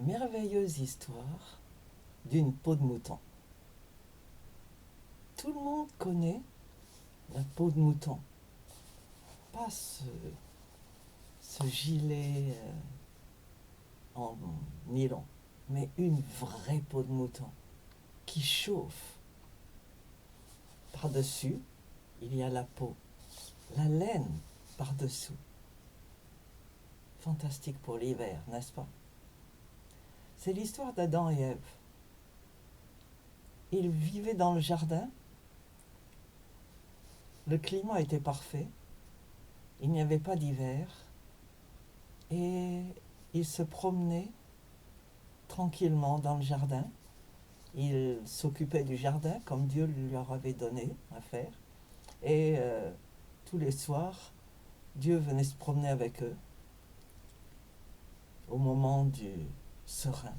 merveilleuse histoire d'une peau de mouton. Tout le monde connaît la peau de mouton. Pas ce gilet en nylon, mais une vraie peau de mouton qui chauffe. Par-dessus, il y a la peau, la laine par-dessous. Fantastique pour l'hiver, n'est-ce pas? C'est l'histoire d'Adam et Ève. Ils vivaient dans le jardin. Le climat était parfait. Il n'y avait pas d'hiver. Et ils se promenaient tranquillement dans le jardin. Ils s'occupaient du jardin comme Dieu leur avait donné à faire. Et tous les soirs, Dieu venait se promener avec eux au moment du serein,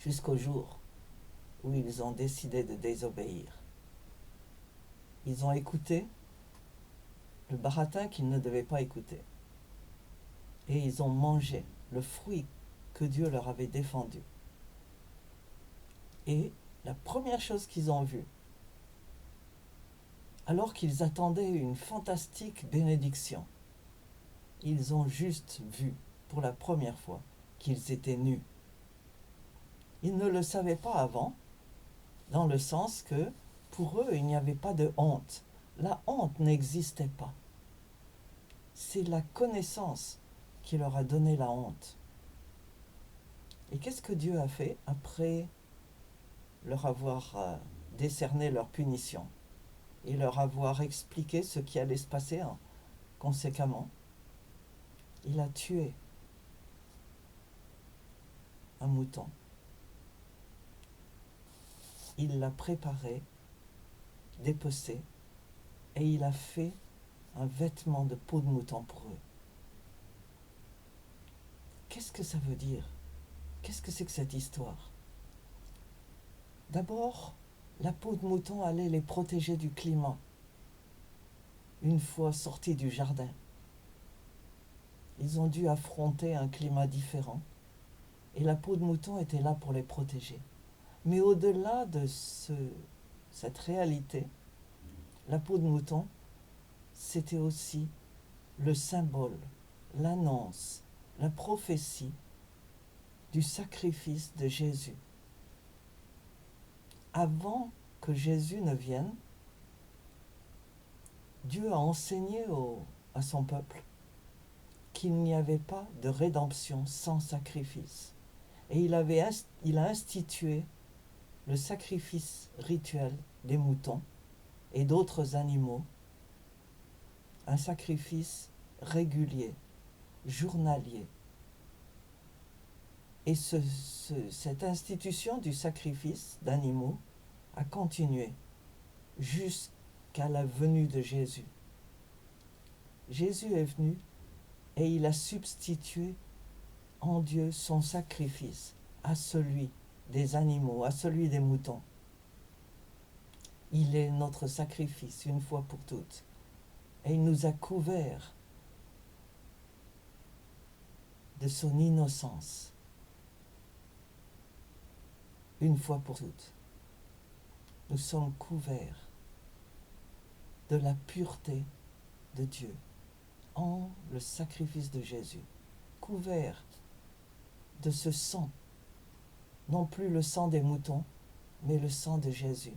jusqu'au jour où ils ont décidé de désobéir. Ils ont écouté le baratin qu'ils ne devaient pas écouter. Et ils ont mangé le fruit que Dieu leur avait défendu. Et la première chose qu'ils ont vue, alors qu'ils attendaient une fantastique bénédiction, ils ont juste vu pour la première fois qu'ils étaient nus. Ils ne le savaient pas avant, dans le sens que pour eux, il n'y avait pas de honte. La honte n'existait pas. C'est la connaissance qui leur a donné la honte. Et qu'est-ce que Dieu a fait après leur avoir décerné leur punition et leur avoir expliqué ce qui allait se passer conséquemment? Il a tué un mouton. Il l'a préparé, dépecé, et il a fait un vêtement de peau de mouton pour eux. Qu'est-ce que ça veut dire? Qu'est-ce que c'est que cette histoire? D'abord, la peau de mouton allait les protéger du climat, une fois sortis du jardin. Ils ont dû affronter un climat différent, et la peau de mouton était là pour les protéger. Mais au-delà de cette réalité, la peau de mouton, c'était aussi le symbole, l'annonce, la prophétie du sacrifice de Jésus. Avant que Jésus ne vienne, Dieu a enseigné à son peuple qu'il n'y avait pas de rédemption sans sacrifice. Et il a institué le sacrifice rituel des moutons et d'autres animaux, un sacrifice régulier, journalier. Et cette institution du sacrifice d'animaux a continué jusqu'à la venue de Jésus. Jésus est venu et il a substitué en Dieu son sacrifice à celui des animaux, à celui des moutons. Il est notre sacrifice une fois pour toutes. Et il nous a couverts de son innocence une fois pour toutes. Nous sommes couverts de la pureté de Dieu en le sacrifice de Jésus, couverts de ce sang, non plus le sang des moutons, mais le sang de Jésus.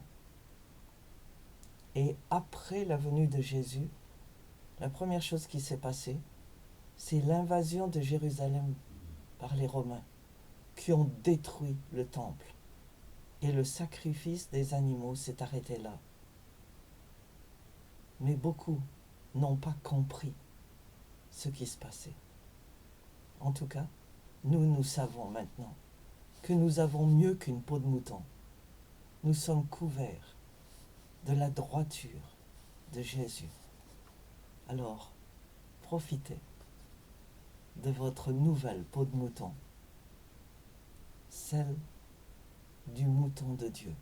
Et après la venue de Jésus, la première chose qui s'est passée, c'est l'invasion de Jérusalem par les Romains, qui ont détruit le temple. Et le sacrifice des animaux s'est arrêté là. Mais beaucoup n'ont pas compris ce qui se passait. En tout cas, nous savons maintenant que nous avons mieux qu'une peau de mouton. Nous sommes couverts de la droiture de Jésus. Alors, profitez de votre nouvelle peau de mouton, celle du mouton de Dieu.